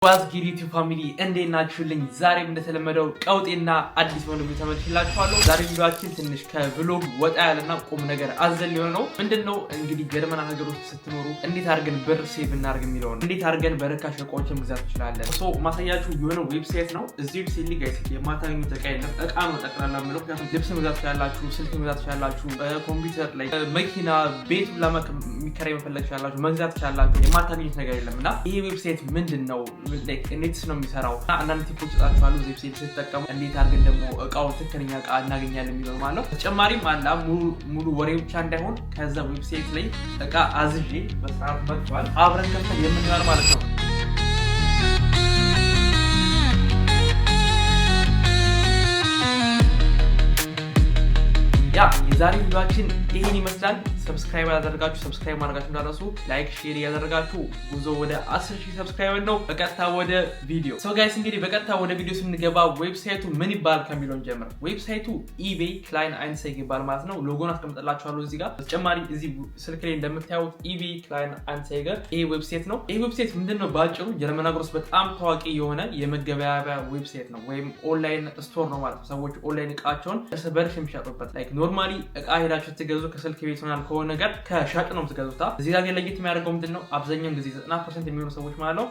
ዋዝጊሪ ዩቲዩብ ፋሚሊ እንዴት ናችሁልኝ? ዛሬም እንደተለመደው ቀውጤና አዲስ ሆነ ቪዲዮ ተመልሼላችኋለሁ። ዛሬ ቪዲዮአችን ትንሽ ከብሎግ ወጣ ያለና ቁም ነገር አዘል የሆነ ነው። ምንድነው እንግዲህ ጀርመን ሀገር ውስጥ ስትኖሩ እንዴት አድርገን ብር ሴቭ እናድርግ የሚለው ነው። እንዴት አድርገን በርካሽ እቃዎችን መግዛት እንችላለን። ማሳያችሁ የሆነ ዌብሳይት ነው። እዚህ ዌብሳይት ላይ ጋይስ የማታገኙት እቃ የለም። እቃ ነው ጠቅላላ የምለው። ምክንያቱም ልብስ መግዛት ትችላላችሁ፣ ስልክ መግዛት ትችላላችሁ፣ ኮምፒውተር ላይ መኪና፣ ቤት የሚከራይ መፈለግ ትችላላችሁ፣ መግዛት ትችላላችሁ። የማታገኙት ነገር የለም እና ይሄ ዌብሳይት ምንድነው እንዴት ነው የሚሰራው? አንዳንድ ቲፖች እጣችኋለሁ። ዌብሳይት ስትጠቀሙ እንዴት አድርገን ደግሞ እቃውን ትክክለኛ እቃ እናገኛለን የሚለው ማለት ነው። ተጨማሪም አላ ሙሉ ወሬ ብቻ እንዳይሆን ከዛ ዌብሳይት ላይ እቃ አዝዤ በስርዓት መጥቷል አብረን ከፍተን የምንማር ማለት ነው። የዛሬ ቪዲዮአችን ይሄን ይመስላል። ሰብስክራይብ ያደረጋችሁ ሰብስክራይብ ማድረጋችሁ እንዳትረሱ፣ ላይክ ሼር ያደረጋችሁ ጉዞ ወደ 10000 ሰብስክራይበር ነው። በቀጥታ ወደ ቪዲዮ ጋይስ፣ እንግዲህ በቀጥታ ወደ ቪዲዮ ስንገባ ዌብሳይቱ ምን ይባል ከሚለውን ጀምር። ዌብሳይቱ ኢቤይ ክላይን አንሳይገር ይባል ማለት ነው። ሎጎን አስቀምጥላችኋለሁ እዚህ ጋር። በተጨማሪ እዚህ ስልክ ላይ እንደምታዩት ኢቤይ ክላይን አንሳይገር ይሄ ዌብሳይት ነው። ይሄ ዌብሳይት ምንድነው ባጭሩ ጀርመን ሀገር ውስጥ በጣም ታዋቂ የሆነ የመገበያያ ዌብሳይት ነው፣ ወይም ኦንላይን ስቶር ነው ማለት ነው። ሰዎች ኦንላይን እቃቸውን እርስ በርስ የሚሸጡበት ላይክ ኖርማሊ እቃ ሄዳችሁ ትገዙ ከስልክ ቤት ሆናል ከሆነ ነገር ከሻጭ ነው የምትገዙት። እዚህ ጋር ለየት የሚያደርገው ምንድነው አብዛኛውን ጊዜ 90% የሚሆኑ ሰዎች ማለት ነው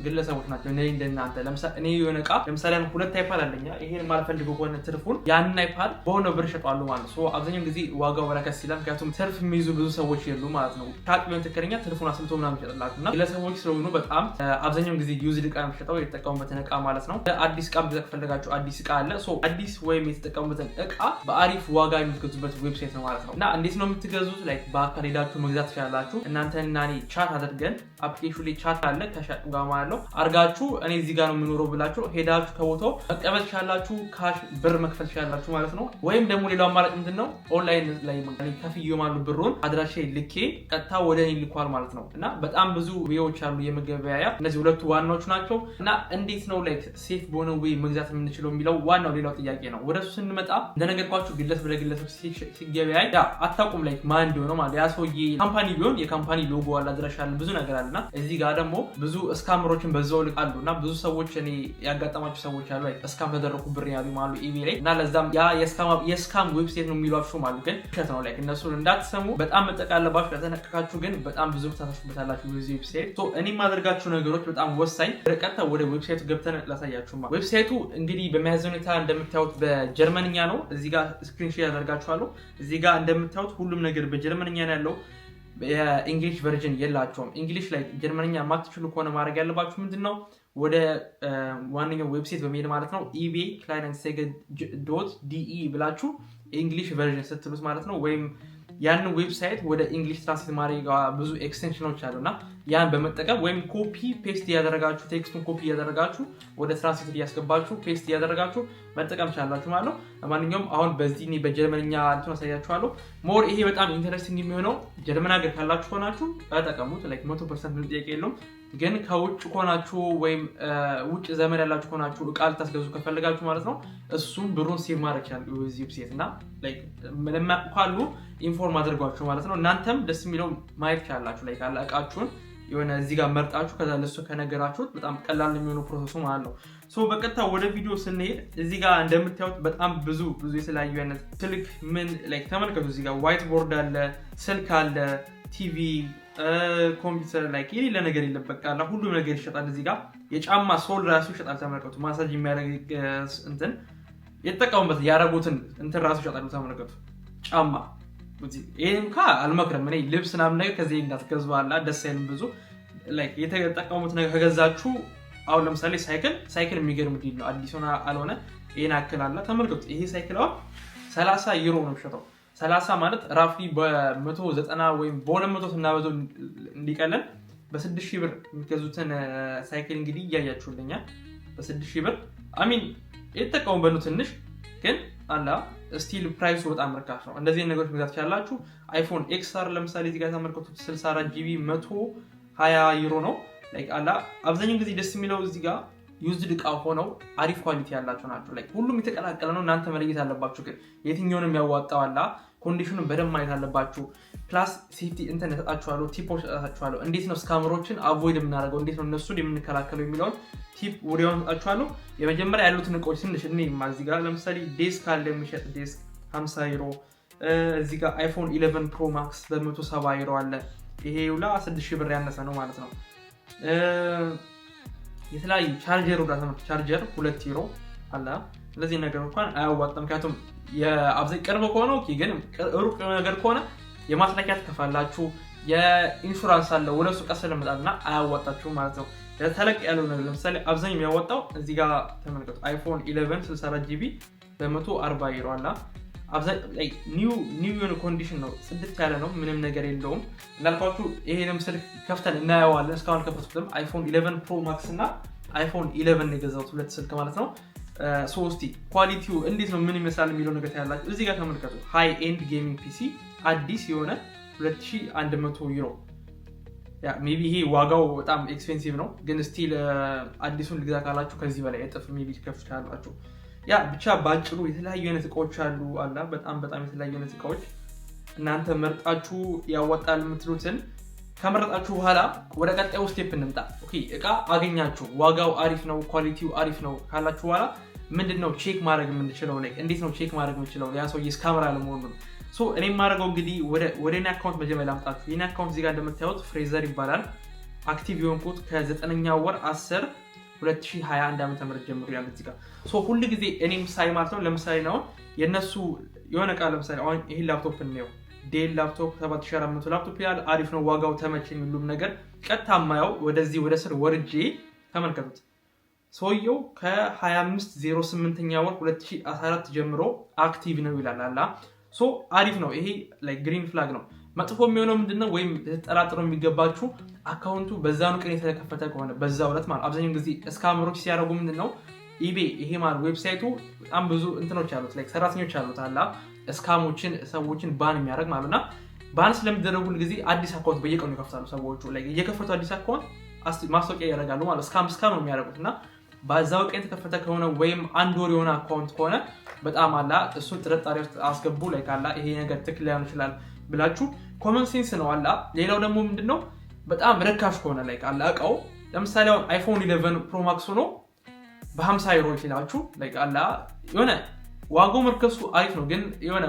ግለሰቦች ናቸው። እኔ እንደናንተ ለምሳሌ እኔ የሆነ እቃ ለምሳሌ ሁለት አይፓድ አለኝ። ይሄን ማልፈልገው ከሆነ ትርፉን ያንን አይፓድ በሆነ ብር ሸጣለሁ ማለት ነው። አብዛኛውን ጊዜ ዋጋው በረከስ ይላል፣ ምክንያቱም ትርፍ የሚይዙ ብዙ ሰዎች የሉ ማለት ነው። ሻጭ ቢሆን ትክክለኛ ትርፉን አስልቶ ምናምን ይሸጥላችሁ እና ግለሰቦች ስለሆኑ በጣም አብዛኛውን ጊዜ ዩዝድ እቃ ነው የሚሸጠው፣ የተጠቀሙበትን እቃ ማለት ነው። አዲስ እቃ ብዛት ከፈለጋችሁ አዲስ እቃ አለ። አዲስ ወይም የተጠቀሙበትን እቃ በአሪፍ ዋጋ የምትገዙበት ዌብሳይት ነው ማለት ነው። እና እንዴት ነው የምትገዙት? ላይክ በአካል ሄዳችሁ መግዛት ትችላላችሁ። እናንተና እኔ ቻት አድርገን አፕሊኬሽኑ ላይ ቻት አለ ከሻጭ ጋር ማለት ነው አርጋችሁ እኔ እዚህ ጋር ነው የምኖረው ብላችሁ ሄዳችሁ ከቦታው መቀበል ትችላላችሁ። ካሽ ብር መክፈል ትችላላችሁ ማለት ነው። ወይም ደግሞ ሌላው አማራጭ ምንድነው ኦንላይን ላይ ከፍዬው ማለት ብሩን አድራሻ ልኬ ቀጥታ ወደ እኔ ልኳል ማለት ነው። እና በጣም ብዙ ዌዎች አሉ የመገበያያ፣ እነዚህ ሁለቱ ዋናዎቹ ናቸው። እና እንዴት ነው ላይክ ሴፍ በሆነ ዌይ መግዛት የምንችለው የሚለው ዋናው ሌላው ጥያቄ ነው። ወደሱ ስንመጣ እንደነገርኳችሁ ግለሰብ ለግለሰብ ሲገበያይ አታውቁም ላይክ ማን እንደሆነ ማለት ያ ሰውዬ ካምፓኒ ቢሆን የካምፓኒ ሎጎ አለ፣ አድራሻ አለ፣ ብዙ ነገር አለና እዚህ ጋር ደግሞ ብዙ ስካመሮችን በዛው ልክ አሉና ብዙ ሰዎች እኔ ያጋጠማቸው ሰዎች አሉ ላይ ስካም ተደረኩ ብር ያሉ ማለት ኢቤይ ላይ እና ለዛም ያ የስካም ዌብሳይት ነው የሚሏችሁ ማለት ግን ውሸት ነው። ላይክ እነሱን እንዳትሰሙ በጣም መጠንቀቅ አለባችሁ። ከተነቀቃችሁ ግን በጣም ብዙ ታሳስቡበታላችሁ በዚህ ዌብሳይት። እኔ የማደርጋችሁ ነገሮች በጣም ወሳኝ። ቀጥታ ወደ ዌብሳይቱ ገብተን ላሳያችሁ ማለት ዌብሳይቱ እንግዲህ በሚያዝን ሁኔታ እንደምታዩት በጀርመንኛ ነው። እዚህ ጋር ስክሪንሾት ያደርጋችኋለሁ። እዚህ ጋር እንደምታዩት ሁሉም ነገር በጀርመንኛ ነው ያለው። የእንግሊሽ ቨርዥን የላቸውም። እንግሊሽ ላይ ጀርመንኛ ማትችሉ ከሆነ ማድረግ ያለባችሁ ምንድነው ወደ ዋነኛው ዌብሳይት በመሄድ ማለት ነው ኢቤይ ክላይን አንሳይገር .de ብላችሁ እንግሊሽ ቨርዥን ስትሉት ማለት ነው። ወይም ያን ዌብሳይት ወደ እንግሊሽ ትራንስሌት ማድረግ ብዙ ኤክስቴንሽኖች አሉና ያን በመጠቀም ወይም ኮፒ ፔስት ያደረጋችሁ ቴክስቱን ኮፒ ያደረጋችሁ ወደ ትራንስሌት ያስገባችሁ ፔስት ያደረጋችሁ መጠቀም ትችላላችሁ ማለት ነው። ለማንኛውም አሁን በዚህ እኔ በጀርመንኛ እንትን አሳያችኋለሁ። ሞር ይሄ በጣም ኢንተረስቲንግ የሚሆነው ጀርመን ሀገር ካላችሁ ሆናችሁ ተጠቀሙት። ላይክ 100% ምን ጥያቄ የለውም። ግን ከውጭ ሆናችሁ ወይም ውጭ ዘመድ ያላችሁ ሆናችሁ እቃ ልታስገዙ ከፈለጋችሁ ማለት ነው እሱም ብሩን ሴቭ ማድረግ ይችላል በዚህ ዌብሳይት እና ላይክ ምንም ካሉ ኢንፎርም አድርጓችሁ ማለት ነው። እናንተም ደስ የሚለው ማየት ይችላላችሁ። ላይክ አለ እቃችሁን የሆነ እዚህ ጋር መርጣችሁ ከዛ ለሱ ከነገራችሁት በጣም ቀላል የሚሆነው ፕሮሰሱ ማለት ነው። በቀጥታ ወደ ቪዲዮ ስንሄድ እዚህ ጋር እንደምታዩት በጣም ብዙ የተለያዩ አይነት ስልክ ምን ላይክ ተመልከቱ። እዚህ ጋር ዋይት ቦርድ አለ፣ ስልክ አለ፣ ቲቪ፣ ኮምፒውተር ላይክ የሌለ ነገር የለም። በቃ ሁሉም ነገር ይሸጣል። እዚህ ጋር የጫማ ሶል ራሱ ይሸጣል። ተመልከቱ። ማሳጅ የሚያደርግ እንትን የተጠቀሙበት ያደረጉትን እንትን ራሱ ይሸጣሉ። ተመልከቱ። ጫማ ይሄን አልመክርም እኔ ልብስ ምናምን ነገር ከዚህ እንዳትገዙ አላ ደስ አይልም። ብዙ ላይክ የተጠቀሙት ነገር ከገዛችሁ አሁን ለምሳሌ ሳይክል የሚገርም ዲል ነው። አዲስ ሆነ አልሆነ ይሄን አክል አለ። ተመልከቱ። ይሄ ሳይክል አሁን 30 ዩሮ ነው የሚሸጠው። 30 ማለት ራፍሊ በ190 ወይም በ200 ስናበዛው እንዲቀለን በ6000 ብር የሚገዙትን ሳይክል እንግዲህ እያያችሁልኛል። በ6000 ብር አሚን የተጠቀሙበት ነው ትንሽ ግን አላ ስቲል ፕራይሱ በጣም ርካሽ ነው። እንደዚህ ነገሮች መግዛት ትችላላችሁ። አይፎን ኤክስአር ለምሳሌ እዚህ ጋር ተመልከቱት 64 ጂቢ 120 ዩሮ ነው። ላይክ አላ አብዛኛው ጊዜ ደስ የሚለው እዚህ ጋር ዩዝድ እቃ ሆነው አሪፍ ኳሊቲ ያላቸው ናቸው። ላይክ ሁሉም የተቀላቀለ ነው። እናንተ መለየት አለባችሁ ግን የትኛውን የሚያዋጣው አላ ኮንዲሽኑን በደንብ ማየት አለባችሁ ፕላስ ሴፍቲ ኢንተርኔት አጣችኋለሁ ቲፖች አጣችኋለሁ እንዴት ነው ስካመሮችን አቮይድ የምናደርገው እንዴት ነው እነሱን የምንከላከለው የሚለውን ቲፕ ወዲያውኑ አጣችኋለሁ የመጀመሪያ ያሉትን እቃዎች ትንሽ እኔ እዚህ ጋር ለምሳሌ ዴስክ አለ የሚሸጥ ዴስክ 50 ዩሮ እዚህ ጋር አይፎን 11 ፕሮ ማክስ በ170 ዩሮ አለ ይሄ ሁላ 6000 ብር ያነሰ ነው ማለት ነው የተለያዩ ቻርጀር ወዳ ተመጣጣኝ ቻርጀር 2 ዩሮ አለ ለዚህ ነገር እንኳን አያዋጣም ምክንያቱም የአብዛኛው ቅርብ ከሆነ ኦኬ ግን ሩቅ ነገር ከሆነ የማስላኪያ ተከፋላችሁ የኢንሹራንስ አለ ወለሱ ቀሰለ መጣልና አያዋጣችሁ ማለት ነው ተለቅ ያለው ነገር ለምሳሌ አብዛኛው የሚያወጣው እዚህ ጋር ተመልከቱ አይፎን 11 64 ጂቢ በ140 ዩሮ አለ አብዛኛው ኒው ኮንዲሽን ነው ጽድት ያለ ነው ምንም ነገር የለውም እንዳልኳችሁ ይሄንም ስልክ ከፍተን እናያዋለን እስካሁን ከፈቱትም አይፎን 11 ፕሮ ማክስ እና አይፎን 11 የገዛሁት ሁለት ስልክ ማለት ነው ሶስቲ ኳሊቲው እንዴት ነው ምን ይመስላል የሚለው ነገር ታያላችሁ እዚህ ጋር ተመልከቱ ሃይ ኤንድ ጌሚንግ ፒሲ አዲስ የሆነ 2100 ዩሮ ያ ሜቢ ይሄ ዋጋው በጣም ኤክስፔንሲቭ ነው ግን ስቲል አዲሱን ልግዛ ካላችሁ ከዚህ በላይ እጥፍ ሜቢ ትከፍታላችሁ ያ ብቻ ባጭሩ የተለያዩ አይነት እቃዎች አሉ በጣም የተለያዩ አይነት እቃዎች እናንተ መርጣችሁ ያወጣል የምትሉትን ከመረጣችሁ በኋላ ወደ ቀጣዩ ስቴፕ እንምጣ ኦኬ እቃ አገኛችሁ ዋጋው አሪፍ ነው ኳሊቲው አሪፍ ነው ካላችሁ በኋላ ምንድነው ቼክ ማድረግ የምንችለው ላይ እንዴት ነው ቼክ ማድረግ የምንችለው ያ ሰው ስካመር አለመሆኑን ሶ እኔ ማድረገው እንግዲህ ወደ እኔ አካውንት መጀመሪያ ላምጣችሁ የኔ አካውንት እዚህ ጋር እንደምታዩት ፍሬዘር ይባላል አክቲቭ የሆንኩት ከ9ኛው ወር 10 2021 ዓ.ም ጀምሮ ያለው እዚህ ጋር ሶ ሁሉ ጊዜ እኔም ሳይ ማለት ነው ለምሳሌ ነው የነሱ የሆነ ቃል ለምሳሌ አሁን ይሄ ላፕቶፕ ነው ዴል ላፕቶፕ 7400 ላፕቶፕ ያለ አሪፍ ነው ዋጋው ተመቸኝ ሁሉም ነገር ቀጣማው ወደዚህ ወደ ስር ወርጄ ተመልከቱት ሰውየው ከ2508ኛው ወር 2014 ጀምሮ አክቲቭ ነው ይላል አላ ሶ አሪፍ ነው ይሄ ላይክ ግሪን ፍላግ ነው መጥፎ የሚሆነው ምንድነው ወይም ተጠራጥሮ የሚገባችሁ አካውንቱ በዛው ቀን የተከፈተ ከሆነ በዛው ዕለት ማለት አብዛኛው ጊዜ ስካመሮች ሲያደርጉ ምንድነው ኢቤይ ይሄ ማለት ዌብሳይቱ በጣም ብዙ እንትኖች አሉት ላይክ ሰራተኞች አሉት አላ ስካሞችን ሰዎችን ባን የሚያደርግ ማለትና ባን ስለሚደረጉ ጊዜ አዲስ አካውንት በየቀኑ ይከፍታሉ ሰዎቹ ላይክ እየከፈቱ አዲስ አካውንት ማስታወቂያ ያደርጋሉ ማለት ስካም ነው የሚያደርጉትና በዛው ቀን የተከፈተ ከሆነ ወይም አንድ ወር የሆነ አካውንት ከሆነ በጣም አላ እሱን ጥርጣሬ ውስጥ አስገቡ ላይክ አላ ይሄ ነገር ትክክል ሊሆን ይችላል ብላችሁ ኮመን ሴንስ ነው አላ ሌላው ደግሞ ምንድነው በጣም ረካሽ ከሆነ ላይክ አላ እቃው ለምሳሌ አሁን አይፎን 11 ፕሮ ማክስ ሆኖ በ50 ዩሮ ይችላልችሁ ላይክ አላ የሆነ ዋጋው መርከሱ አሪፍ ነው ግን የሆነ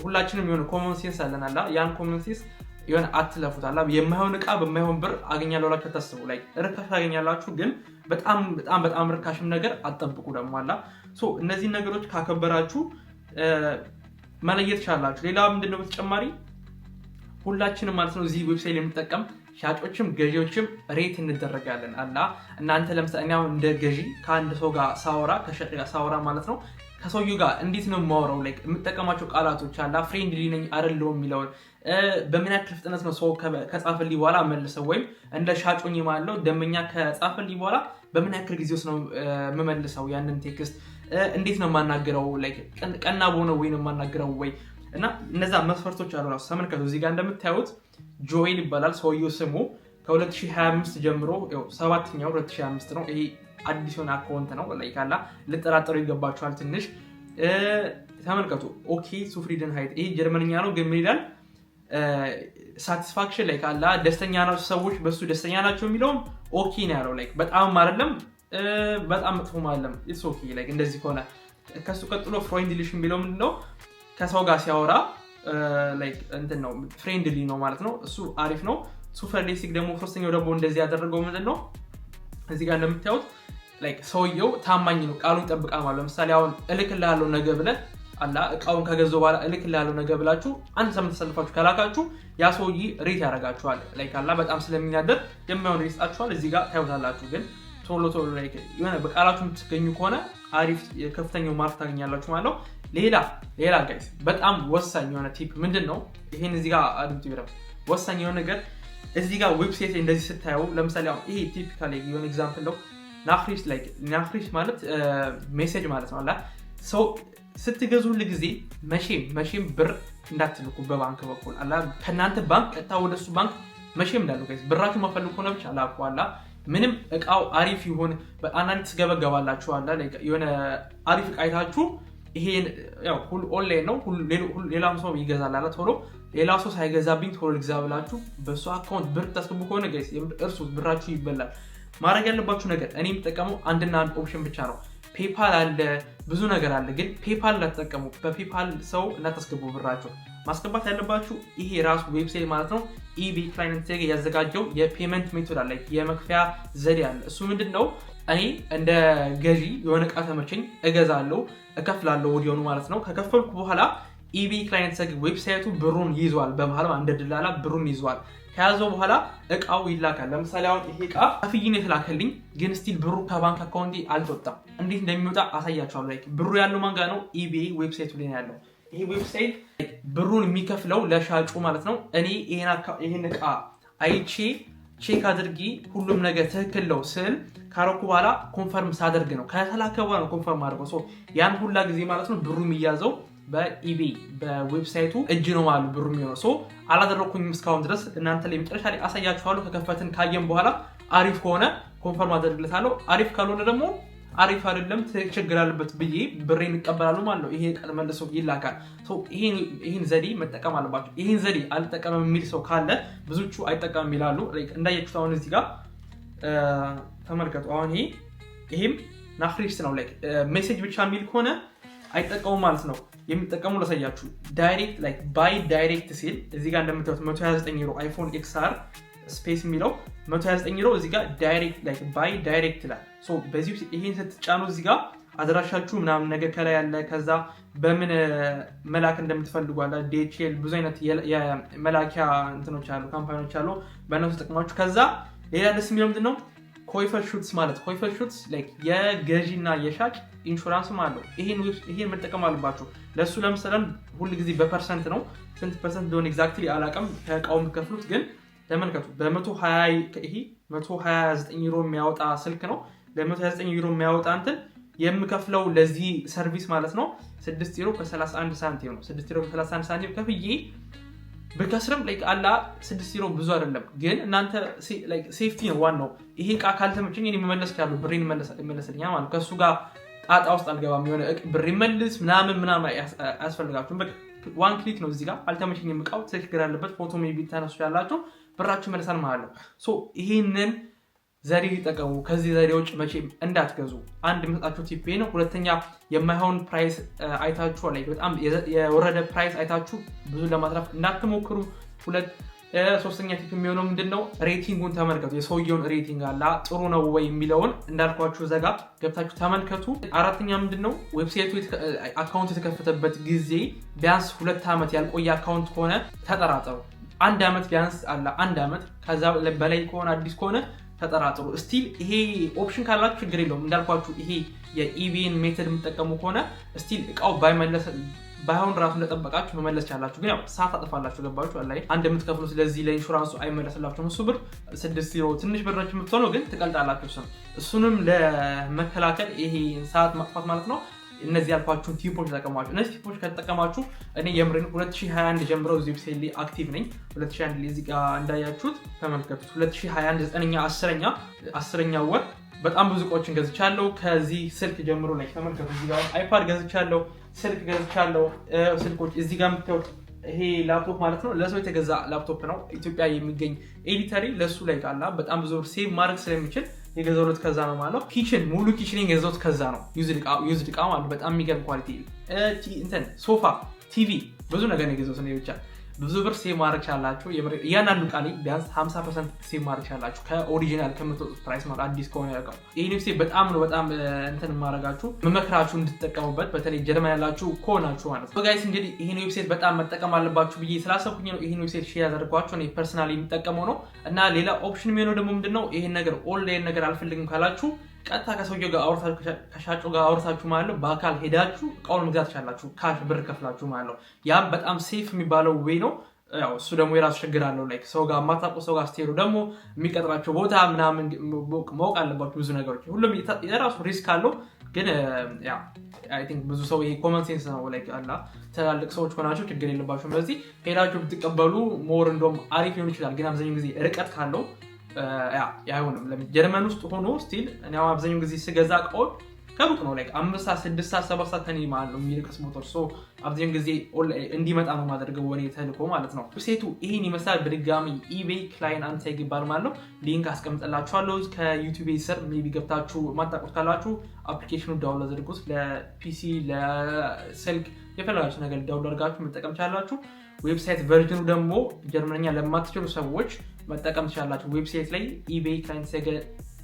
ሁላችንም የሆነ ኮመን ሴንስ አለን አላ ያን ኮመን ሴንስ የሆነ አትለፉት አላ የማይሆን እቃ በማይሆን ብር አገኛለሁ ላችሁ ተስቡ ላይክ ርካሽ አገኛላችሁ ግን በጣም ርካሽም ነገር አትጠብቁ ደግሞ አላ ሶ እነዚህ ነገሮች ካከበራችሁ ማለየት ይችላልችሁ ሌላ ምንድነው በተጨማሪ ሁላችንም ማለት ነው እዚህ ዌብሳይት የምንጠቀም ሻጮችም ገዢዎችም ሬት እንደረጋለን አላ እናንተ ለምሳሌ አሁን እንደ ገዢ ከአንድ ሰው ጋር ሳወራ ከሻጭ ጋር ሳወራ ማለት ነው ከሰውየው ጋር እንዴት ነው ማወራው ላይክ የምጠቀማቸው ቃላቶች አላ ፍሬንድሊ ነኝ አይደለም የሚለው በምን ያክል ፍጥነት ነው ሰው ከጻፈልኝ በኋላ መልሰው ወይም እንደ ሻጮኝ ማለት ነው ደመኛ ከጻፈልኝ በኋላ በምን ያክል ጊዜ ውስጥ ነው መመልሰው ያንን ቴክስት እንዴት ነው ማናገረው ላይክ ቀና በሆነ ወይ ነው ማናገረው ወይ እና እነዛ መስፈርቶች አሉ ራሱ ተመልከቱ እዚህ ጋር እንደምታዩት ጆኤል ይባላል ሰውየው ስሙ ከ2025 ጀምሮ 7ኛው 2025 ነው ይሄ አዲስ የሆነ አካውንት ነው ላይክ አላ ልጠራጠሩ ይገባችኋል ትንሽ ተመልከቱ ኦኬ ሱፍሪደን ሃይት ይሄ ጀርመንኛ ነው ግን ምን ይላል ሳቲስፋክሽን ላይክ አላ ደስተኛ ናቸው ሰዎች በሱ ደስተኛ ናቸው የሚለው ኦኬ ነው ያለው ላይክ በጣም አይደለም በጣም መጥፎም አይደለም ኢትስ ኦኬ ላይክ እንደዚህ ከሆነ ከሱ ቀጥሎ ፍሬንድሊ የሚለው ምንድነው ከሰው ጋር ሲያወራ ላይክ እንትን ነው ፍሬንድሊ ነው ማለት ነው እሱ አሪፍ ነው ሱፐር ሌክሲክ ደግሞ ሶስተኛው ደግሞ እንደዚህ ያደረገው ምንድነው እዚህ ጋር እንደምታዩት ላይክ ሰውየው ታማኝ ነው ቃሉን ይጠብቃል ማለት ለምሳሌ አሁን እልክልሃለሁ ነገ ብለህ አላ እቃውን ከገዘው በኋላ እልክልሃለሁ ነገ ብላችሁ አንድ ሳምንት ተሰልፋችሁ ከላካችሁ ያ ሰውዬ ሬት ያደርጋችኋል ላይክ አላ በጣም ስለሚናደድ የማይሆን ሬት ይሰጣችኋል እዚህ ጋር ታዩታላችሁ ግን ቶሎ ላይክ የሆነ በቃላችሁ የምትገኙ ከሆነ አሪፍ ከፍተኛው ማርክ ታገኛላችሁ ማለት ነው ሌላ ጋይስ በጣም ወሳኝ የሆነ ቲፕ ምንድነው ይሄን እዚህ ጋር አድምጡ ይረም ወሳኝ የሆነ ነገር እዚህ ጋር ዌብሳይት ላይ እንደዚህ ስታዩ ለምሳሌ አሁን ይሄ ቲፒካሊ የሆነ ኤግዛምፕል ነው ናፍሪሽ ማለት ሜሴጅ ማለት ነው አላ ሶ ስትገዙ ለጊዜ መቼም ብር እንዳትልኩ በባንክ በኩል አላ ከናንተ ባንክ ታወደሱ ባንክ መቼም እንዳለው ጋይስ ብራችሁ ማፈልኩ ነው ብቻ አላቁ አላ ምንም እቃው አሪፍ ይሁን በአናንት ገበገባላችሁ አላ ላይክ የሆነ አሪፍ ቃይታችሁ ይሄን ያው ሁሉ ኦንላይን ነው ሌላም ሰው ይገዛል አለ ቶሎ ሌላ ሰው ሳይገዛብኝ ቶሎ ልግዛ ብላችሁ በሱ አካውንት ብር ታስገቡ ከሆነ ጋይስ እርሱት ብራችሁ ይበላል ማድረግ ያለባችሁ ነገር እኔ የምጠቀመው አንድና አንድ ኦፕሽን ብቻ ነው ፔፓል አለ ብዙ ነገር አለ ግን ፔፓል ላተጠቀሙ በፔፓል ሰው እንዳታስገቡ ብራችሁ ማስገባት ያለባችሁ ይሄ ራሱ ዌብሳይት ማለት ነው eBay Client Tag ያዘጋጀው የፔመንት ሜቶድ አለ የመክፈያ ዘዴ አለ እሱ ምንድነው እኔ እንደ ገዢ የሆነ ዕቃ ተመቸኝ እገዛለሁ እከፍላለሁ ወዲያውኑ ማለት ነው ከከፈልኩ በኋላ eBay Client Tag ዌብሳይቱ ብሩን ይዟል በመሃል አንድ ድላላ ብሩን ይዟል ከያዘው በኋላ እቃው ይላካል ለምሳሌ አሁን ይሄ እቃ ከፍይኔ የተላከልኝ ግን ስቲል ብሩ ከባንክ አካውንቴ አልወጣም እንዴት እንደሚወጣ አሳያችኋለሁ ላይክ ብሩ ያለው ማን ጋር ነው eBay ዌብሳይቱ ላይ ያለው ይሄ ዌብሳይት ብሩን የሚከፍለው ለሻጩ ማለት ነው እኔ ይሄን እቃ አይቼ ቼክ አድርጊ ሁሉም ነገር ትክክል ነው ስል ካረኩ በኋላ ኮንፈርም ሳደርግ ነው ከተላከ በኋላ ኮንፈርም አድርገው ሶ ያን ሁላ ጊዜ ማለት ነው ብሩ የሚያዘው በeBay በዌብሳይቱ እጅ ነው ማለት ብሩ የሚሆነው ሶ አላደረኩኝም እስካሁን ድረስ እናንተ ላይ መጨረሻ ላይ አሳያችኋለሁ ከከፈትን ካየን በኋላ አሪፍ ከሆነ ኮንፈርም አደርግለታለሁ አሪፍ ካልሆነ ደግሞ አሪፍ አይደለም ችግር አለበት ብዬ ብሬን እቀበላለሁ ማለት ነው ይሄ ቃል መልሶ ይላካል ሶ ይሄን ዘዴ መጠቀም አለባችሁ ይሄን ዘዴ አልጠቀምም የሚል ሰው ካለ ብዙዎቹ አይጠቀምም ይላሉ እንዳያችሁት አሁን እዚህ ጋር ተመልከቱ አሁን ይሄም ናፍሪስ ነው ላይክ ሜሴጅ ብቻ የሚል ከሆነ አይጠቀሙ ማለት ነው የሚጠቀሙ ለሳያችሁ ዳይሬክት ላይክ ባይ ዳይሬክት ሲል እዚህ ጋር እንደምታዩት 129 ዩሮ አይፎን XR ስፔስ የሚለው 129 ዩሮ እዚህ ጋር ዳይሬክት ላይክ ባይ ዳይሬክት ይላል ሶ በዚህ ይሄን ስትጫኑ እዚህ ጋር አድራሻችሁ ምናምን ነገር ከላይ ያለ ከዛ በምን መላክ እንደምትፈልጉ አለ DHL ብዙ አይነት የመላኪያ እንትኖች አሉ ካምፓኒዎች አሉ በእነሱ ተጠቅማችሁ ከዛ ሌላ ደስ የሚለው ምንድነው ኮይፈር ሹትስ ማለት ኮይፈር ሹትስ ላይክ የገዢና የሻጭ ኢንሹራንስ ማለት ነው ይሄን መጠቀም አለባችሁ ለሱ ለምሳሌ ሁሉ ጊዜ በፐርሰንት ነው ስንት ፐርሰንት እንደሆነ ኤግዛክትሊ አላቀም ከቃው የምከፍሉት ግን ተመልከቱ በ120 ይሄ 129 ዩሮ የሚያወጣ ስልክ ነው ለ129 ዩሮ የሚያወጣ እንትን የምከፍለው ለዚህ ሰርቪስ ማለት ነው 6 ዩሮ ከ31 ሳንቲም ነው 6 ዩሮ ከ31 ሳንቲም ከፍዬ በከስረም ላይክ አላ 6 ዩሮ ብዙ አይደለም ግን እናንተ ላይክ ሴፍቲ ነው ዋናው ይሄ ቃ ካልተመቸኝ እኔ መመለስ ካለው ብሬን መለስልኛ ማለት ከሱ ጋር ጣጣ ውስጥ አልገባም የሆነ ብር ይመልስ ምናምን አያስፈልጋችሁም በቃ ዋን ክሊክ ነው እዚህ ጋር አልተመቸኝም እቃው ትክክል ያለበት ፎቶ ሜቢ ታነሱ ያላችሁ ብራችሁ መልሳል ማለት ነው ሶ ይሄንን ዘዴ ተጠቀሙ ከዚህ ዘዴ ውጭ መቼም እንዳትገዙ አንድ የምሰጣችሁ ቲፕ ነው ሁለተኛ የማይሆን ፕራይስ አይታችሁ ላይ በጣም የወረደ ፕራይስ አይታችሁ ብዙ ለማትረፍ እንዳትሞክሩ ሁለት ሶስተኛ ቲፕ የሚሆነው ምንድነው ሬቲንጉን ተመልከቱ የሰውየውን ሬቲንግ አላ ጥሩ ነው ወይ የሚለውን እንዳልኳችሁ ዘጋ ገብታችሁ ተመልከቱ አራተኛ ምንድነው ዌብሳይቱ አካውንት የተከፈተበት ጊዜ ቢያንስ 2 አመት ያልቆየ አካውንት ከሆነ ተጠራጠሩ 1 አመት ቢያንስ አላ 1 አመት ከዛ በላይ ከሆነ አዲስ ከሆነ ተጠራጥሩ ስቲል ይሄ ኦፕሽን ካላችሁ ችግር የለውም እንዳልኳችሁ ይሄ የeBay ሜተድ የምትጠቀሙ ከሆነ ስቲል እቃው ባይሆን ራሱ እንደጠበቃችሁ መመለስ ቻላችሁ ግን ያው ሰዓት አጥፋላችሁ ገባችሁ አላይ አንድ የምትከፍሉት ስለዚህ ለኢንሹራንሱ አይመለስላችሁም እሱ ብር 6 ዩሮ ትንሽ ብራችሁ የምትሆነው ግን ትቀልጣላችሁ እሱንም ለመከላከል ይሄ ሰዓት ማጥፋት ማለት ነው እነዚህ ያልኳችሁን ቲፖች ተጠቀማችሁ እነዚህ ቲፖች ከተጠቀማችሁ እኔ የምሬን 2021 ጀምሮ እዚህ ዌብሳይት ላይ አክቲቭ ነኝ 2021 ላይ እዚህ ጋር እንዳያችሁት ተመልከቱት 2021 9ኛ 10ኛ ወር በጣም ብዙ እቃዎችን ገዝቻለሁ ከዚህ ስልክ ጀምሮ ላይ ተመልከቱ እዚህ ጋር አይፓድ ገዝቻለሁ ስልክ ገዝቻለሁ ስልኮች እዚህ ጋር የምታዩት ይሄ ላፕቶፕ ማለት ነው ለሰው የተገዛ ላፕቶፕ ነው ኢትዮጵያ የሚገኝ ኤዲተሪ ለሱ ላይ ቃላ በጣም ብዙ ሴቭ ማድረግ ስለሚችል የገዛሁት ከዛ ነው ማለት ነው ኪችን ሙሉ ኪችኒንግ የገዛሁት ከዛ ነው ዩዝድ እቃ ማለት በጣም የሚገርም ኳሊቲ እንትን ሶፋ ቲቪ ብዙ ነገር ነው የገዛሁት ነው ብቻ ብዙ ብር ሴቭ ማድረግ ቻላችሁ እያንዳንዱ እቃ ላይ ቢያንስ 50% ሴቭ ማድረግ ቻላችሁ ከኦሪጂናል ከምትወጡት ፕራይስ ማለት አዲስ ከሆነ ያልቀው ይሄን ሴቭ በጣም እንትን ማድረጋችሁ መመክራችሁ እንድትጠቀሙበት በተለይ ጀርመን ያላችሁ ከሆናችሁ ማለት ነው ጋይስ እንግዲህ ይሄን ዌብሳይት በጣም መጠቀም አለባችሁ ብዬ ስላሰብኩኝ ነው ይሄን ዌብሳይት ሼር ያደርጓችሁ እኔ ፐርሰናሊ የሚጠቀመው ነው እና ሌላ ኦፕሽን የሚሆነው ደግሞ ምንድነው ይሄን ነገር ኦንላይን ነገር አልፈልግም ካላችሁ ቀጥታ ከሰውየው ጋር አውርታችሁ ከሻጩ ጋር አውርታችሁ ማለት ነው በአካል ሄዳችሁ እቃውን መግዛት ቻላችሁ ካሽ ብር ከፍላችሁ ማለት ነው ያም በጣም ሴፍ የሚባለው ዌይ ነው ያው እሱ ደግሞ የራሱ ችግር አለው ላይክ ሰው ጋር ማታውቁ ሰው ጋር ስትሄዱ ደግሞ የሚቀጥራቸው ቦታ ምናምን ማወቅ አለባችሁ ብዙ ነገሮች ሁሉም የራሱ ሪስክ አለው ግን ያ አይ ቲንክ ብዙ ሰው ይሄ ኮመን ሴንስ ነው ላይክ አላ ትላልቅ ሰዎች ሆናችሁ ችግር የለባችሁም ስለዚህ ሄዳችሁ ብትቀበሉ ሞር እንደውም አሪፍ ሊሆን ይችላል ግን አብዛኛው ጊዜ ርቀት ካለው አይሆንም ለምን ጀርመን ውስጥ ሆኖ ስቲል እኔ አብዛኛው ጊዜ ስገዛ እቃዎች ከሩቅ ነው ላይክ 5 ሰዓት 6 ሰዓት 7 ሰዓት ተኔ ማለት ነው የሚልክስ ሞተር ሶ አብዛኛውን ጊዜ እንዲመጣ ነው ማድረገው ወኔ ተልኮ ማለት ነው። ዌብሳይቱ ይሄን ይመስላል። በድጋሚ eBay ክላይን አንታይግ ይባል ማለት ነው። ሊንክ አስቀምጥላችኋለሁ ከዩቲዩብ ስር ሜቢ ገብታችሁ ማጣቁት ካላችሁ አፕሊኬሽኑ ዳውንሎድ አድርጉት። ለፒሲ ለስልክ የፈለጋችሁ ነገር ዳውንሎድ አድርጋችሁ መጠቀም ትችላላችሁ። ዌብሳይት ቨርዥኑ ደግሞ ጀርመንኛ ለማትችሉ ሰዎች መጠቀም ትችላላችሁ። ዌብሳይት ላይ eBay ክላይን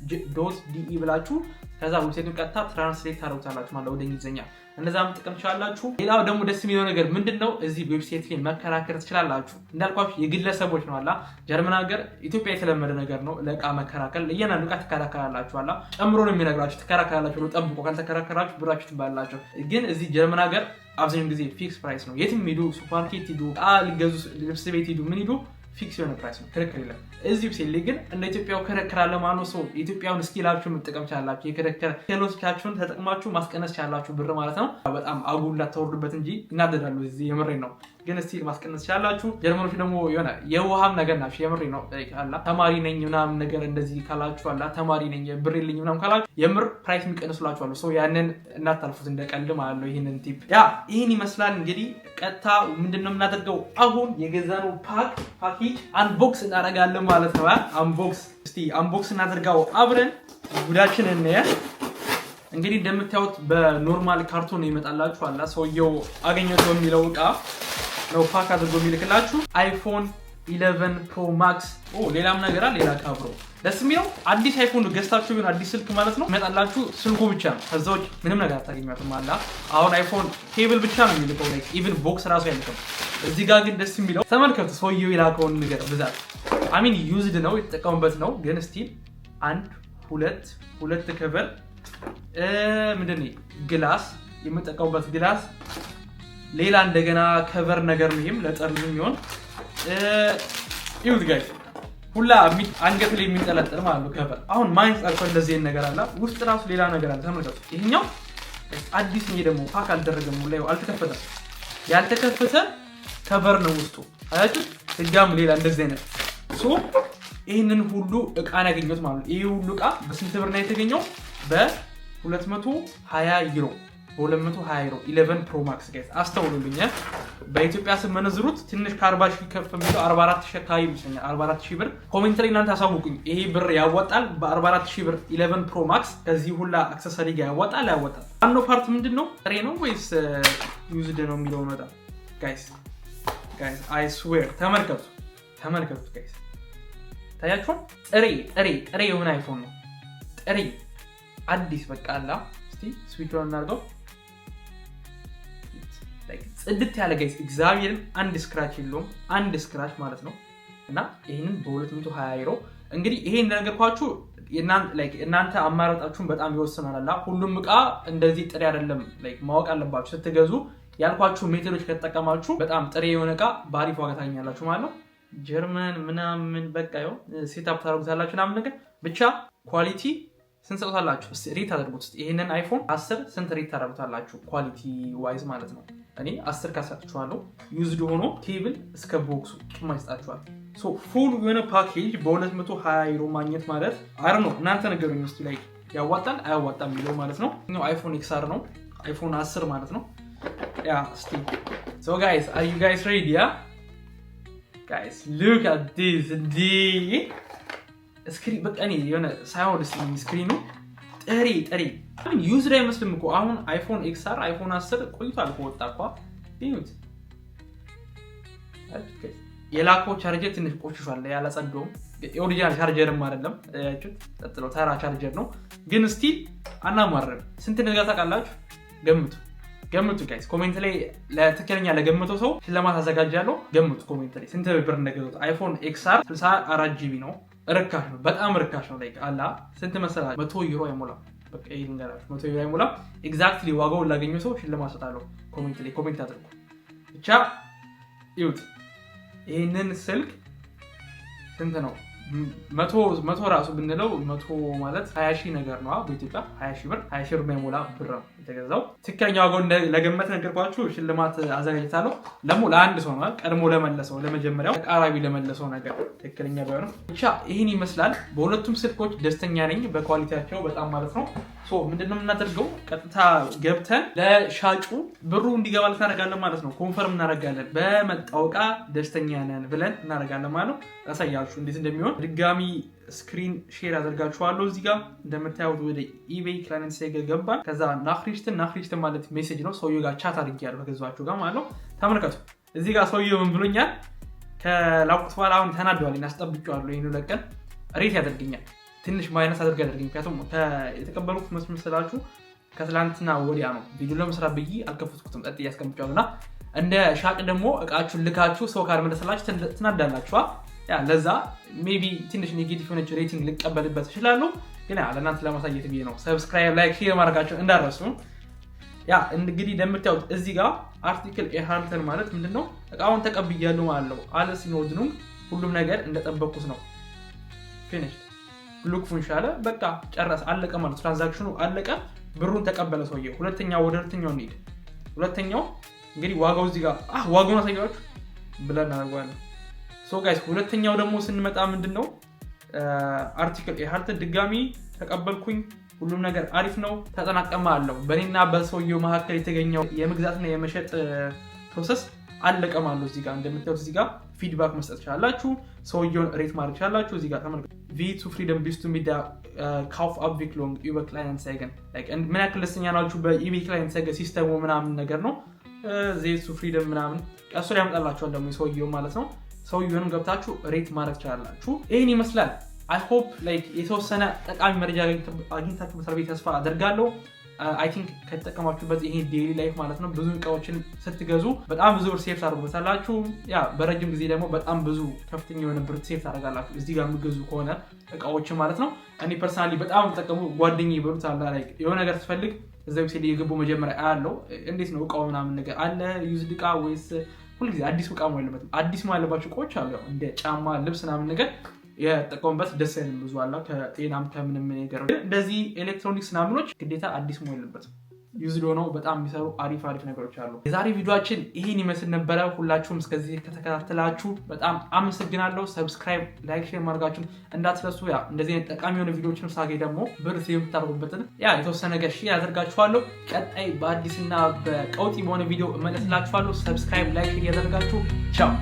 .de ብላችሁ ከዛ ዌብሳይቱን ቀጥታ ትራንስሌት ታደርጉታላችሁ ማለት ወደ እንግሊዘኛ እንደዛ መጠቀም ትችላላችሁ። ሌላው ደግሞ ደስ የሚለው ነገር ምንድነው እዚህ ዌብሳይት ላይ መከራከር ትችላላችሁ። እንዳልኳችሁ የግለሰቦች ነው አላ ጀርመን ሀገር ኢትዮጵያ የተለመደ ነገር ነው ለእቃ መከራከር። ለእያንዳንዱ እቃ ትከራከራላችሁ አላ ጨምሮ ነው የሚነግራችሁ። ትከራከራላችሁ ብሎ ጠብቆ ካልተከራከራችሁ ብራችሁ ትባላላችሁ። ግን እዚህ ጀርመን ሀገር አብዛኛውን ጊዜ ፊክስ ፕራይስ ነው። የትም ሂዱ ሱፐርማርኬት ሂዱ እቃ ልገዙ ልብስ ቤት ሂዱ ምን ሂዱ ፊክስ የሆነ ፕራይስ ነው። ክርክር የለም። እዚህ ዌብሳይት ላይ ግን እንደ ኢትዮጵያው ክርክር አለ ማለት ነው። ሰው ኢትዮጵያውን ስኪላችሁን መጠቀም ቻላችሁ። የክርክር ክህሎታችሁን ተጠቅማችሁ ማስቀነስ ቻላችሁ ብር ማለት ነው። በጣም አጉላ ተወርዱበት እንጂ እናደዳሉ። እዚህ የምሬን ነው። ግን ስቲል ማስቀነስ ቻላችሁ። ጀርመኖች ደግሞ የሆነ የውሃም ነገር ናቸው። የምሬን ነው። አላ ተማሪ ነኝ ምናምን ነገር እንደዚህ ካላችሁ አላ ተማሪ ነኝ ብር የለኝ ምናምን ካላችሁ የምር ፕራይስ የሚቀንሱላችሁ አሉ። ሰው ያንን እናታልፉት እንደቀልድ ማለት ነው። ይሄንን ቲፕ ይሄን ይመስላል። እንግዲህ ቀጥታ ምንድነው የምናደርገው አሁን የገዛነው ፓኬጅ አንቦክስ እናደርጋለን ማለት ነው። አንቦክስ እናደርጋው አብረን ጉዳችንን እንያ። እንግዲህ እንደምታዩት በኖርማል ካርቶን ይመጣላችሁ አላ ሰውየው አገኘው የሚለው እቃ ነው ፓክ አድርጎ የሚልክላችሁ አይፎን 11 ፕሮ ማክስ። ሌላም ነገር አለ። ሌላ ካብሮ ደስ የሚለው አዲስ አይፎን ገዝታችሁ ግን አዲስ ስልክ ማለት ነው ይመጣላችሁ ስልኩ ብቻ ነው። ከዛው ምንም ነገር አታገኙትም አላ። አሁን አይፎን ኬብል ብቻ ነው የሚልከው ላይክ ኢቭን ቦክስ ራሱ አይልክም። እዚህ ጋር ግን ደስ የሚለው ተመልከቱ ሰውየው የላከውን ነገር ብዛት አሚን ዩዝድ ነው የተጠቀሙበት ነው። ግን ስቲል አንድ ሁለት ከቨር ምንድነው ግላስ የምጠቀሙበት ግላስ ሌላ እንደገና ከቨር ነገር ነው። ይሄም ለጠርዝ የሚሆን ይሁት ጋይስ ሁላ አንገት ላይ የሚንጠለጠል ማለት ነው ከቨር። አሁን ማይንስ አልፎ እንደዚህ ነገር አለ ውስጥ ራሱ ሌላ ነገር አለ። ተመልከቱ ይሄኛው አዲስ ነው ደግሞ ፓክ አልተደረገም ላይ አልተከፈተም። ያልተከፈተ ከቨር ነው ውስጡ አያችሁ። ድጋም ሌላ እንደዚህ አይነት ይሄንን ሁሉ እቃ ያገኘሁት ማለት ነው። ይሄ ሁሉ እቃ በስንት ብር ነው የተገኘው? በ220 ዩሮ 11 ፕሮ ማክስ ጋይስ አስተውሉልኝ። በኢትዮጵያ ስመነዝሩት ትንሽ ከ40 ሺህ ከፍ የሚለው 44 ሺህ አካባቢ ይመስለኛል። 44 ሺህ ብር ኮሜንት ላይ እናንተ አሳውቁኝ። ይሄ ብር ያወጣል? በ44 ሺህ ብር 11 ፕሮ ማክስ ከዚህ ሁላ አክሰሰሪ ጋር ያወጣል ያወጣል? ዋናው ፓርት ምንድነው? ጥሬ ነው ወይስ ዩዝድ ነው የሚለው ነው ጋይስ አይ ስዌር ተመልከቱ ጋይስ ታያችሁ። ጥሬ የሆነ አይፎን ነው። ጥሬ አዲስ በቃ አላ። እስቲ ስዊች ኦን እናድርገው። ጽድት ያለ ጋይስ እግዚአብሔርን አንድ ስክራች የለውም። አንድ ስክራች ማለት ነው። እና ይሄንን በ220 ዩሮ እንግዲህ ይሄ እንደነገርኳችሁ እናንተ አማራጫችሁን በጣም ይወስናል አላ። ሁሉም እቃ እንደዚህ ጥሬ አይደለም ማወቅ አለባችሁ ስትገዙ። ያልኳችሁ ሜተዶች ከተጠቀማችሁ በጣም ጥሬ የሆነ እቃ በአሪፍ ዋጋ ታገኛላችሁ ማለት ነው። ጀርመን ምናምን በቃ ይኸው ሴትአፕ ታደርጉታላችሁ ምናምን ነገር ብቻ ኳሊቲ ስንት ሰጣላችሁ? ሬት አድርጉት። ይሄንን አይፎን 10 ስንት ሬት ታደርጉታላችሁ? ኳሊቲ ዋይዝ ማለት ነው። እኔ 10 ካሰጣችኋለሁ። ዩዝድ ሆኖ ኬብል እስከ ቦክሱ ጭማሪ ሰጣችኋል። ፉል የሆነ ፓኬጅ በ220 ዩሮ ማግኘት ማለት አይ ነው። እናንተ ነገሩኝ እስቲ ላይ ያዋጣል አያዋጣም የሚለው ማለት ነው። እኛው አይፎን ኤክስአር ነው አይፎን 10 ማለት ነው። እስቲ ጋይስ አር ዩ ጋይስ ሬዲ? Guys, look at this. ስክሪን በቃ እኔ የሆነ ሳይሆን ስክሪኑ ጥሪ አሁን ዩዝድ አይመስልም እኮ። አሁን አይፎን ኤክስአር አይፎን 10 ቆይቷል ከወጣ እኮ ይሁት የላከው ቻርጀር ትንሽ ቆሽሿል። ያላጸደውም የኦሪጂናል ቻርጀርም አይደለም ያችሁት ተጥሎ ተራ ቻርጀር ነው። ግን ስቲል አናማረም። ስንት ነገር ታውቃላችሁ? ገምቱ ጋይስ ኮሜንት ላይ ለትክክለኛ ለገመተው ሰው ሽልማት አዘጋጃለሁ። ገምቱ ኮሜንት ላይ ስንት ብር እንደገዛሁት። አይፎን ኤክስአር 64 ጂቢ ነው። ርካሽ ነው፣ በጣም ርካሽ ነው። አላ ስንት መሰላችሁ? 100 ዩሮ አይሞላም። በቃ ይሄን ገራሽ 100 ዩሮ አይሞላም። ኤግዛክትሊ ዋጋውን ላገኘው ሰው ሽልማት ሰጣለሁ። ኮሜንት ላይ ኮሜንት አድርጉ ብቻ። ይሁት ይሄንን ስልክ ስንት ነው መቶ ራሱ ብንለው 100 ማለት 20,000 ነገር ነው በኢትዮጵያ 20,000 ብር 20,000 ብር የሞላ ብር ነው የተገዛው። ትክክለኛ ዋጋው ለገመተ ነገርኳችሁ። ሽልማት አዘጋጅቻለሁ ደግሞ ለአንድ ሰው ነው ቀድሞ ለመለሰው ለመጀመሪያው ተቃራቢ ለመለሰው ነገር ትክክለኛ ባይሆንም ብቻ ይሄን ይመስላል። በሁለቱም ስልኮች ደስተኛ ነኝ በኳሊቲያቸው በጣም ማለት ነው። ሶ ምንድነው የምናደርገው ቀጥታ ገብተን ለሻጩ ብሩ እንዲገባ እናደርጋለን ማለት ነው። ኮንፈርም እናደርጋለን በመጣው ዕቃ ደስተኛ ነን ብለን እናደርጋለን ማለት ነው። አሳያችሁ እንዴት እንደሚሆን ድጋሚ ስክሪን ሼር አደርጋችኋለሁ። እዚህ ጋር እንደምታዩት ወደ ኢቤይ ክላይንት ሳይት ገባን። ከዛ ናክሪስትን ማለት ሜሴጅ ነው። ሰውየው ጋር ቻት አድርጌያለሁ ከገዛችሁ ጋር ማለት ነው። ተመልከቱ እዚህ ጋር ሰውየው ምን ብሎኛል? ከላውቁት በኋላ አሁን ተናደዋል። እናስጠብቀዋለሁ ይሄን ለቀን ሬት ያደርገኛል ትንሽ ማይነስ አድርጋለሁ። ምክንያቱም የተቀበሉት መስመሰላችሁ ከትላንትና ወዲያ ነው ቪዲዮ ለመስራት ብዬ አልከፈትኩትም ጠጥ ያስቀምጫለሁና እንደ ሻቅ ደግሞ እቃችሁን ልካችሁ ሰው ካልመለሰላችሁ ትናዳላችሁ። ያ ለዛ ሜቢ ትንሽ ኔጌቲቭ ሆነች ሬቲንግ ልቀበልበት ይችላል። ግን ለእናንተ ለማሳየት ብዬ ነው። ሰብስክራይብ ላይክ ሼር ማድረጋችሁ እንዳረሱ። ያ እንግዲህ እንደምታዩት እዚህ ጋር አርቲክል ኤሃልተን ማለት ምንድነው እቃውን ተቀብያለሁ ማለት ነው። አለስ ኖድኑ ሁሉም ነገር እንደጠበቁት ነው። ፊኒሽ ሉክ ፉንሻለ በቃ ጨረስ አለቀ ማለት ትራንዛክሽኑ አለቀ። ብሩን ተቀበለ ሰውዬው። ሁለተኛው እንሂድ። ሁለተኛው እንግዲህ ዋጋው እዚህ ጋር ዋጋውን አሳያችሁ ብለን አድርጓለን። ሶ ጋይስ ሁለተኛው ደግሞ ስንመጣ ምንድነው አርቲክል ኤሃልተን ድጋሚ ተቀበልኩኝ። ሁሉም ነገር አሪፍ ነው ተጠናቀመ አለው። በእኔና በሰውየው መካከል የተገኘው የመግዛትና የመሸጥ ፕሮሰስ አለቀ ማለት ነው። እዚህ ጋር እንደምታዩት እዚህ ጋር ፊድባክ መስጠት ይችላላችሁ። ሰውየውን ሬት ማድረግ ይችላላችሁ። እዚህ ጋር ተመልከቱ። ቪቱ ፍሪደም ቢስቱ ሚዳ ካውፍ አብቪክሎንግ ኢቤይ ክላይንት ሳይገን ምን ያክል ደስተኛ ናችሁ በኢቤይ ክላይንት ሳይገን ሲስተሙ ምናምን ነገር ነው። ዜቱ ፍሪደም ምናምን ቀሱ ላይ ያመጣላችኋል ደግሞ ሰውየው ማለት ነው። ሰውየውንም ገብታችሁ ሬት ማድረግ ይችላላችሁ። ይሄን ይመስላል። አይ ሆፕ ላይክ የተወሰነ ጠቃሚ መረጃ አግኝታችሁ መስራት ተስፋ አደርጋለሁ። አይ ቲንክ ከተጠቀማችሁበት ይሄ ዴይሊ ላይፍ ማለት ነው ብዙ እቃዎችን ስትገዙ በጣም ብዙ ብር ሴፍ ታደርጉበታላችሁ። ያ በረጅም ጊዜ ደግሞ በጣም ብዙ ከፍተኛ የሆነ ብር ሴፍ ታደርጋላችሁ እዚህ ጋር የምትገዙ ከሆነ እቃዎችን ማለት ነው። እኔ ፐርሰናሊ በጣም ተጠቀሙ። ጓደኛዬ ይበሉት አለ ላይ የሆነ ነገር ትፈልግ እዛው ሲል የገቡ መጀመሪያ አያለው እንዴት ነው እቃው ምናምን ነገር አለ ዩዝድ እቃ ወይስ ሁልጊዜ አዲስ እቃ ነው ያለበት? አዲስ ነው ያለባችሁ እቃዎች አሉ እንደ ጫማ ልብስ ምናምን ነገር የተጠቀሙበት ደስ አይልም ብዙ አላ ከጤናም ከምንም ነገር እንደዚህ ኤሌክትሮኒክስ ናምኖች ግዴታ አዲስ መሆን የለበትም። ዩዝድ ሆነው በጣም የሚሰሩ አሪፍ ነገሮች አሉ። የዛሬ ቪዲዮአችን ይሄን ይመስል ነበረ። ሁላችሁም እስከዚህ ከተከታተላችሁ በጣም አመሰግናለሁ። ሰብስክራይብ ላይክ ሼር ማድረጋችሁን እንዳትረሱ። ያ እንደዚህ አይነት ጠቃሚ የሆነ ቪዲዮዎችን ሳገኝ ደግሞ ብር የምታደርጉበትን የተወሰነ ነገር ሼር ያደርጋችኋለሁ። ቀጣይ በአዲስና በቀውጢ በሆነ ቪዲዮ እመለስላችኋለሁ። ሰብስክራይብ ላይክ ሼር ያደርጋችሁ። ቻው